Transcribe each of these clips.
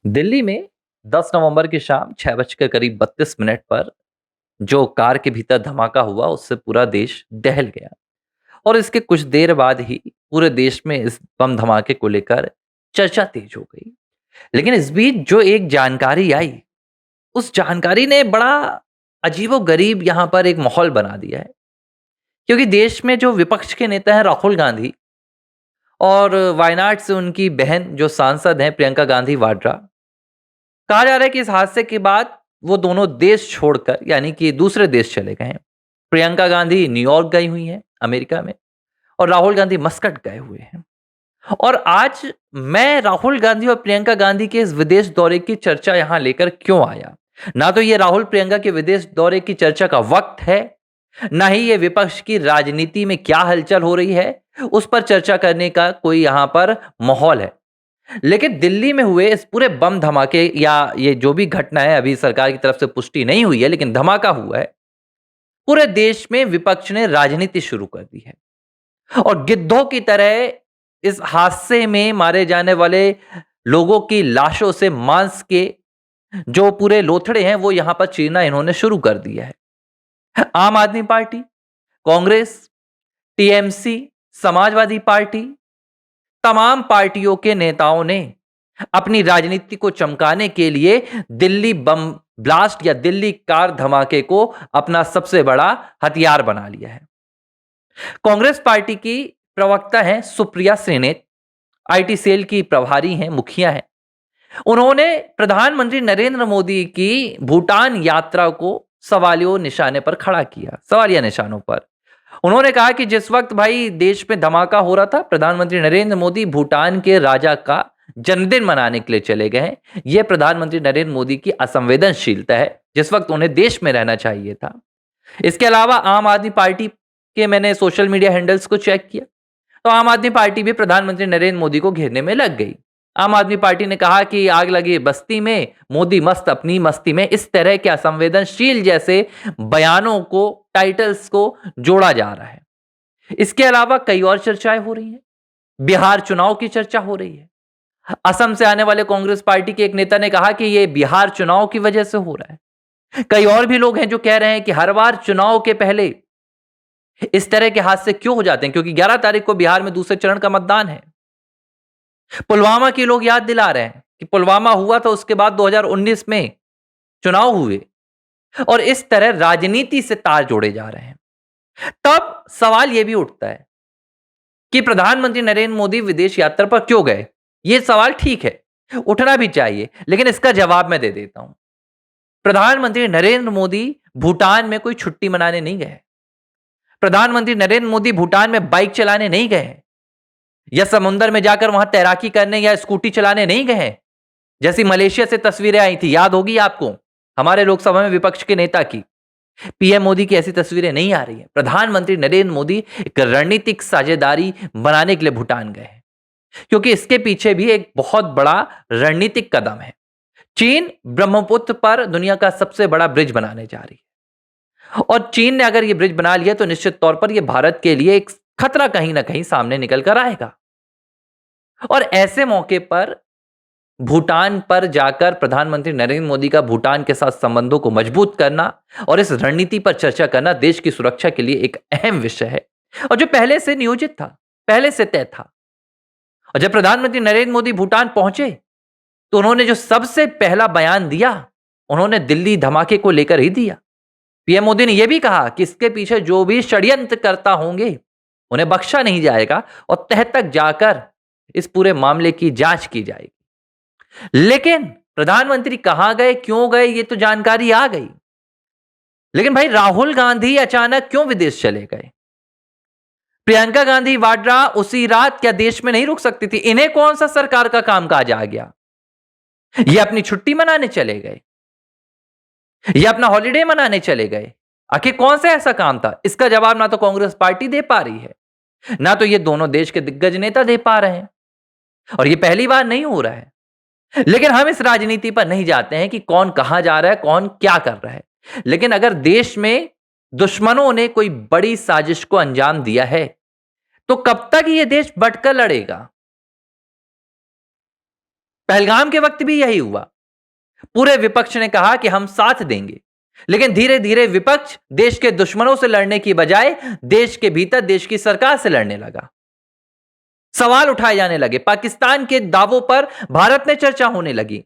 दिल्ली में 10 नवंबर की शाम 6 बजकर करीब 32 मिनट पर जो कार के भीतर धमाका हुआ उससे पूरा देश दहल गया और इसके कुछ देर बाद ही पूरे देश में इस बम धमाके को लेकर चर्चा तेज हो गई। लेकिन इस बीच जो एक जानकारी आई, उस जानकारी ने बड़ा अजीबो-गरीब यहाँ पर एक माहौल बना दिया है। क्योंकि देश में जो विपक्ष के नेता हैं राहुल गांधी और वायनाड से उनकी बहन जो सांसद हैं प्रियंका गांधी वाड्रा, कहा जा रहा है कि इस हादसे के बाद वो दोनों देश छोड़कर यानी कि दूसरे देश चले गए हैं। प्रियंका गांधी न्यूयॉर्क गई हुई हैं अमेरिका में और राहुल गांधी मस्कट गए हुए हैं। और आज मैं राहुल गांधी और प्रियंका गांधी के इस विदेश दौरे की चर्चा यहां लेकर क्यों आया? ना तो ये राहुल प्रियंका के विदेश दौरे की चर्चा का वक्त है, ना ही ये विपक्ष की राजनीति में क्या हलचल हो रही है उस पर चर्चा करने का कोई यहां पर माहौल है। लेकिन दिल्ली में हुए इस पूरे बम धमाके या ये जो भी घटना है, अभी सरकार की तरफ से पुष्टि नहीं हुई है लेकिन धमाका हुआ है, पूरे देश में विपक्ष ने राजनीति शुरू कर दी है और गिद्धों की तरह इस हादसे में मारे जाने वाले लोगों की लाशों से मांस के जो पूरे लोथड़े हैं वो यहां पर चीरना इन्होंने शुरू कर दिया है। आम आदमी party, Congress, TMC, Samajwadi party, तमाम पार्टियों के नेताओं ने अपनी राजनीति को चमकाने के लिए दिल्ली बम ब्लास्ट या दिल्ली कार धमाके को अपना सबसे बड़ा हथियार बना लिया है। कांग्रेस पार्टी की प्रवक्ता हैं सुप्रिया श्रीनेत, आईटी सेल की प्रभारी हैं, मुखिया हैं। उन्होंने प्रधानमंत्री नरेंद्र मोदी की भूटान यात्रा को सवालिया निशाने पर खड़ा किया, सवालिया निशानों पर। उन्होंने कहा कि जिस वक्त भाई देश में धमाका हो रहा था, प्रधानमंत्री नरेंद्र मोदी भूटान के राजा का जन्मदिन मनाने के लिए चले गए हैं। यह प्रधानमंत्री नरेंद्र मोदी की असंवेदनशीलता है, जिस वक्त उन्हें देश में रहना चाहिए था। इसके अलावा आम आदमी पार्टी के मैंने सोशल मीडिया हैंडल्स को चेक किया तो आम आदमी पार्टी भी प्रधानमंत्री नरेंद्र मोदी को घेरने में लग गई। आम आदमी पार्टी ने कहा कि आग लगी बस्ती में, मोदी मस्त अपनी मस्ती में, इस तरह के असंवेदनशील जैसे बयानों को, टाइटल्स को जोड़ा जा रहा है। इसके अलावा कई और चर्चाएं हो रही हैं। बिहार चुनाव की चर्चा हो रही है। असम से आने वाले कांग्रेस पार्टी के एक नेता ने कहा कि यह बिहार चुनाव की वजह से हो रहा है। कई और भी लोग हैं जो कह रहे हैं कि हर बार चुनाव के पहले इस तरह के हादसे क्यों हो जाते हैं, क्योंकि 11 तारीख को बिहार में दूसरे चरण का मतदान है। पुलवामा के लोग याद दिला रहे हैं कि पुलवामा हुआ था, उसके बाद 2019 में चुनाव हुए और इस तरह राजनीति से तार जोड़े जा रहे हैं। तब सवाल यह भी उठता है कि प्रधानमंत्री नरेंद्र मोदी विदेश यात्रा पर क्यों गए? यह सवाल ठीक है, उठना भी चाहिए, लेकिन इसका जवाब मैं दे देता हूं। प्रधानमंत्री नरेंद्र मोदी भूटान में कोई छुट्टी मनाने नहीं गए। प्रधानमंत्री नरेंद्र मोदी भूटान में बाइक चलाने नहीं गए या समुद्र में जाकर वहां तैराकी करने या स्कूटी चलाने नहीं गए, जैसी मलेशिया से तस्वीरें आई थी, याद होगी आपको, हमारे लोकसभा में विपक्ष के नेता की। पीएम मोदी की ऐसी तस्वीरें नहीं आ रही है। प्रधानमंत्री नरेंद्र मोदी एक रणनीतिक साझेदारी बनाने के लिए भूटान गए हैं, क्योंकि इसके पीछे भी एक बहुत बड़ा रणनीतिक कदम है। चीन ब्रह्मपुत्र पर दुनिया का सबसे बड़ा ब्रिज बनाने जा रही है और चीन ने अगर यह ब्रिज बना लिया तो निश्चित तौर पर यह भारत के लिए एक खतरा कहीं ना कहीं सामने निकल कर आएगा। और ऐसे मौके पर भूटान पर जाकर प्रधानमंत्री नरेंद्र मोदी का भूटान के साथ संबंधों को मजबूत करना और इस रणनीति पर चर्चा करना देश की सुरक्षा के लिए एक अहम विषय है और जो पहले से नियोजित था, पहले से तय था। और जब प्रधानमंत्री नरेंद्र मोदी भूटान पहुंचे तो उन्होंने जो सबसे पहला बयान दिया, उन्होंने दिल्ली धमाके को लेकर ही दिया। पीएम मोदी ने यह भी कहा कि इसके पीछे जो भी षड्यंत्रकर्ता होंगे उन्हें बख्शा नहीं जाएगा और तह तक जाकर इस पूरे मामले की जांच की जाएगी। लेकिन प्रधानमंत्री कहां गए, क्यों गए, ये तो जानकारी आ गई। लेकिन भाई राहुल गांधी अचानक क्यों विदेश चले गए? प्रियंका गांधी वाड्रा उसी रात क्या देश में नहीं रुक सकती थी? इन्हें कौन सा सरकार का कामकाज आ गया? ये अपनी छुट्टी मनाने चले गए, ये अपना हॉलिडे मनाने चले गए? आखिर कौन सा ऐसा काम था? इसका जवाब ना तो कांग्रेस पार्टी दे पा रही है, ना तो ये दोनों देश के दिग्गज नेता दे पा रहे हैं। और ये पहली बार नहीं हो रहा है। लेकिन हम इस राजनीति पर नहीं जाते हैं कि कौन कहां जा रहा है, कौन क्या कर रहा है। लेकिन अगर देश में दुश्मनों ने कोई बड़ी साजिश को अंजाम दिया है तो कब तक ये देश बटकर लड़ेगा? पहलगाम के वक्त भी यही हुआ। पूरे विपक्ष ने कहा कि हम साथ देंगे, लेकिन धीरे धीरे विपक्ष देश के दुश्मनों से लड़ने की बजाय देश के भीतर देश की सरकार से लड़ने लगा। सवाल उठाए जाने लगे, पाकिस्तान के दावों पर भारत में चर्चा होने लगी।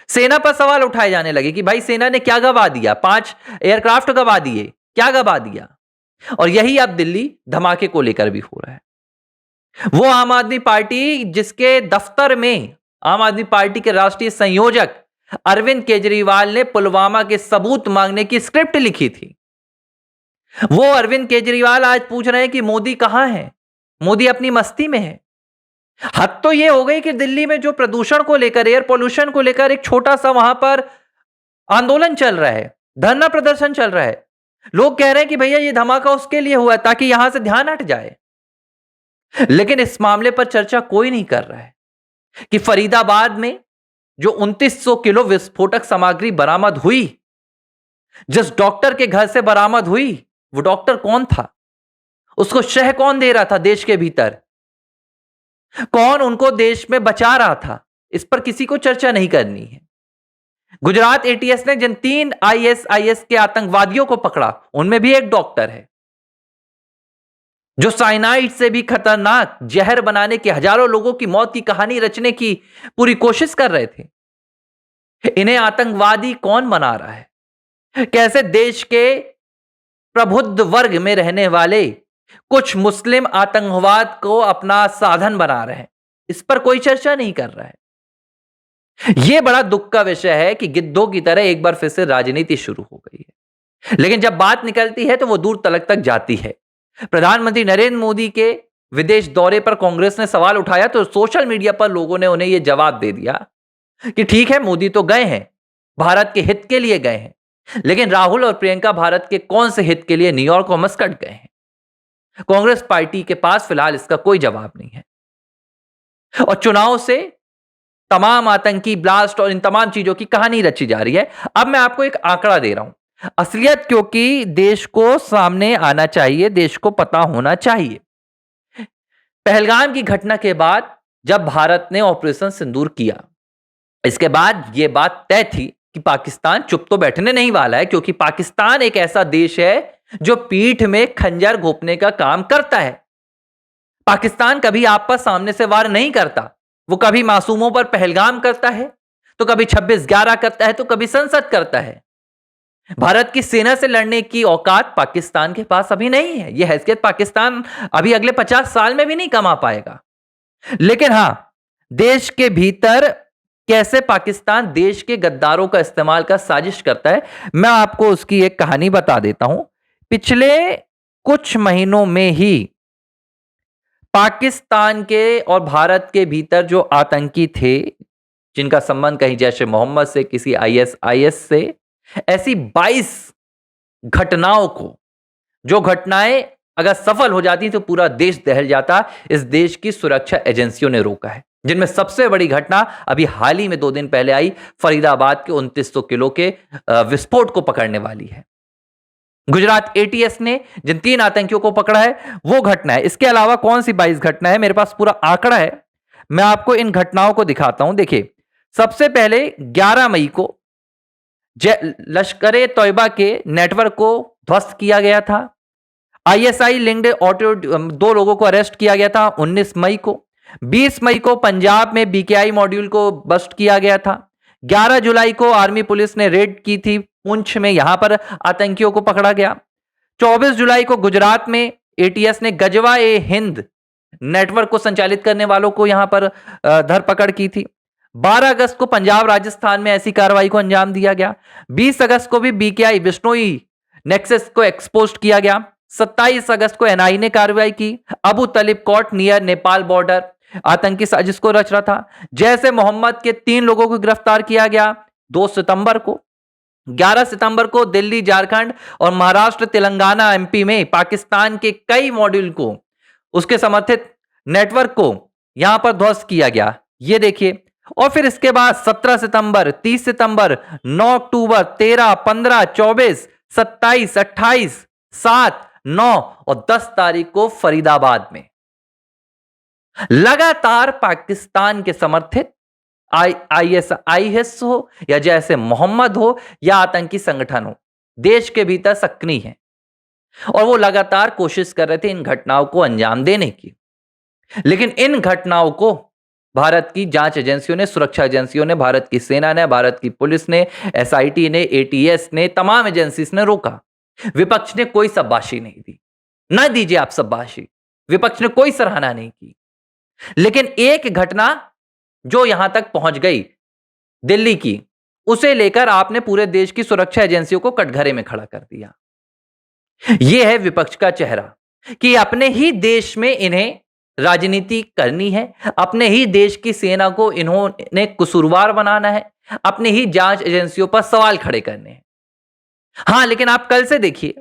सेना पर सवाल उठाए जाने लगे कि भाई सेना ने क्या गवा दिया, 5 एयरक्राफ्ट गवा दिए, क्या गवा दिया। और यही अब दिल्ली धमाके को लेकर भी हो रहा है। वो आम आदमी पार्टी जिसके दफ्तर में आम आदमी पार्टी के राष्ट्रीय संयोजक अरविंद केजरीवाल ने पुलवामा के सबूत मांगने की स्क्रिप्ट लिखी थी, वो अरविंद केजरीवाल आज पूछ रहे हैं कि मोदी कहां है, मोदी अपनी मस्ती में है। हद तो यह हो गई कि दिल्ली में जो प्रदूषण को लेकर, एयर पोल्यूशन को लेकर एक छोटा सा वहां पर आंदोलन चल रहा है, धरना प्रदर्शन चल रहा है। लोग कह रहे हैं कि भैया ये धमाका उसके लिए हुआ ताकि यहां से ध्यान हट जाए। लेकिन इस मामले पर चर्चा कोई नहीं कर रहा है कि फरीदाबाद में जो 2900 किलो विस्फोटक सामग्री बरामद हुई, जिस डॉक्टर के घर से बरामद हुई, वो डॉक्टर कौन था, उसको शह कौन दे रहा था देश के भीतर, कौन उनको देश में बचा रहा था, इस पर किसी को चर्चा नहीं करनी है। गुजरात एटीएस ने जिन 3 आईएसआईएस के आतंकवादियों को पकड़ा, उनमें भी एक डॉक्टर है जो साइनाइड से भी खतरनाक जहर बनाने की, हजारों लोगों की मौत की कहानी रचने की पूरी कोशिश कर रहे थे। इन्हें आतंकवादी कौन बना रहा है? कैसे देश के प्रबुद्ध वर्ग में रहने वाले कुछ मुस्लिम आतंकवाद को अपना साधन बना रहे हैं, इस पर कोई चर्चा नहीं कर रहा है। यह बड़ा दुख का विषय है कि गिद्धों की तरह एक बार फिर से राजनीति शुरू हो गई है, लेकिन जब बात निकलती है तो वो दूर तक जाती है। प्रधानमंत्री नरेंद्र मोदी के विदेश दौरे पर कांग्रेस ने सवाल उठाया तो सोशल मीडिया पर लोगों ने उन्हें यह जवाब दे दिया कि ठीक है, मोदी तो गए हैं, भारत के हित के लिए गए हैं, लेकिन राहुल और प्रियंका भारत के कौन से हित के लिए न्यूयॉर्क और मस्कट गए हैं? कांग्रेस पार्टी के पास फिलहाल इसका कोई जवाब नहीं है। और चुनाव से तमाम आतंकी ब्लास्ट और इन तमाम चीजों की कहानी रची जा रही है। अब मैं आपको एक आंकड़ा दे रहा हूं, असलियत क्योंकि देश को सामने आना चाहिए, देश को पता होना चाहिए। पहलगाम की घटना के बाद जब भारत ने ऑपरेशन सिंदूर किया, इसके बाद यह बात तय थी कि पाकिस्तान चुप तो बैठने नहीं वाला है, क्योंकि पाकिस्तान एक ऐसा देश है जो पीठ में खंजर घोंपने का काम करता है। पाकिस्तान कभी आप पर सामने से वार नहीं करता, वो कभी मासूमों पर पहलगाम करता है, तो कभी 26/11 करता है, तो कभी संसद करता है। भारत की सेना से लड़ने की औकात पाकिस्तान के पास अभी नहीं है। यह हैसियत पाकिस्तान अभी अगले 50 साल में भी नहीं कमा पाएगा। लेकिन हां, देश के भीतर कैसे पाकिस्तान देश के गद्दारों का इस्तेमाल का साजिश करता है, मैं आपको उसकी एक कहानी बता देता हूं। पिछले कुछ महीनों में ही पाकिस्तान के और भारत के भीतर जो आतंकी थे, जिनका संबंध कहीं जैसे मोहम्मद से, किसी आईएसआईएस से, ऐसी 22 घटनाओं को, जो घटनाएं अगर सफल हो जाती तो पूरा देश दहल जाता, इस देश की सुरक्षा एजेंसियों ने रोका है। जिनमें सबसे बड़ी घटना अभी हाल ही में 2 दिन पहले आई, फरीदाबाद के 2900 किलो के विस्फोट को पकड़ने वाली है। गुजरात एटीएस ने जिन 3 आतंकियों को पकड़ा है वो घटना है। इसके अलावा कौन सी 22 घटना है, मेरे पास पूरा आंकड़ा है, मैं आपको इन घटनाओं को दिखाता हूं। देखिए, सबसे पहले 11 मई को लश्कर ए तोयबा के नेटवर्क को ध्वस्त किया गया था। आईएसआई लिंक्ड ऑटो 2 लोगों को अरेस्ट किया गया था 19 मई को। 20 मई को पंजाब में बीकेआई मॉड्यूल को बस्ट किया गया था। 11 जुलाई को आर्मी पुलिस ने रेड की थी पुंछ में, यहां पर आतंकियों को पकड़ा गया। 24 जुलाई को गुजरात में एटीएस ने गजवा ए हिंद नेटवर्क को संचालित करने वालों को यहां पर धरपकड़ की थी। 12 अगस्त को पंजाब राजस्थान में ऐसी कार्रवाई को अंजाम दिया गया। 20 अगस्त को भी बीकेआई बिश्नोई नेक्सस को एक्सपोज किया गया। 27 अगस्त को एनआई ने कार्रवाई की। Abu Talib court near Nepal border आतंकी साजिश को रच रहा था। जैसे मोहम्मद के 3 लोगों को गिरफ्तार किया गया 2 सितंबर को। 11 सितंबर को दिल्ली, झारखंड और महाराष्ट्र, तेलंगाना, एमपी में पाकिस्तान के कई मॉड्यूल को, उसके समर्थित नेटवर्क को यहां पर ध्वस्त किया गया, ये देखिए। और फिर इसके बाद 17 सितंबर, 30 सितंबर, 9 अक्टूबर, 13, 15, 24, 27, 28, 7, 9 और 10 तारीख को फरीदाबाद में लगातार पाकिस्तान के समर्थित आईएस हो या जैसे मोहम्मद हो या आतंकी संगठन हो, देश के भीतर सक्रिय हैं और वो लगातार कोशिश कर रहे थे इन घटनाओं को अंजाम देने की। लेकिन इन घटनाओं को भारत की जांच एजेंसियों ने, सुरक्षा एजेंसियों ने, भारत की सेना ने, भारत की पुलिस ने, एसआईटी ने, एटीएस ने, तमाम एजेंसीज ने रोका। विपक्ष ने कोई शाबाशी नहीं दी। ना दीजिए आप शाबाशी, विपक्ष ने कोई सराहना नहीं की। लेकिन एक घटना जो यहां तक पहुंच गई दिल्ली की, उसे लेकर आपने पूरे देश की सुरक्षा एजेंसियों को कटघरे में खड़ा कर दिया। यह है विपक्ष का चेहरा कि अपने ही देश में इन्हें राजनीति करनी है, अपने ही देश की सेना को इन्होंने कसूरवार बनाना है, अपने ही जांच एजेंसियों पर सवाल खड़े करने हैं। हां, लेकिन आप कल से देखिए,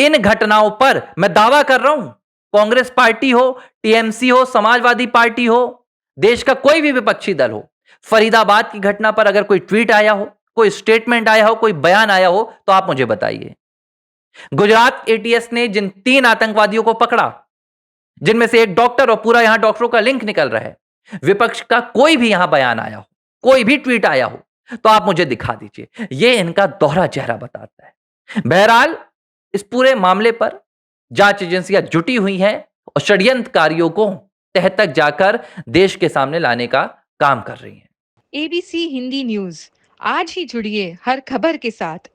इन घटनाओं पर मैं दावा कर रहा हूं, कांग्रेस पार्टी हो, टीएमसी हो, समाजवादी पार्टी हो, देश का कोई भी विपक्षी दल हो, फरीदाबाद की घटना पर अगर कोई ट्वीट आया हो, कोई स्टेटमेंट आया हो, कोई बयान आया हो, तो आप मुझे बताइए। गुजरात एटीएस ने जिन 3 आतंकवादियों को पकड़ा, जिनमें से एक डॉक्टर और पूरा यहां डॉक्टरों का लिंक निकल रहा है, विपक्ष का कोई भी यहां बयान आया हो, कोई भी ट्वीट आया हो, तो आप मुझे दिखा दीजिए। यह इनका दोहरा चेहरा बताता है। बहरहाल, इस पूरे मामले पर जांच एजेंसियां जुटी हुई हैं और षड्यंत्रकारियों को तह तक जाकर देश के सामने लाने का काम कर रही हैं। एबीसी हिंदी न्यूज, आज ही जुड़िए हर खबर के साथ।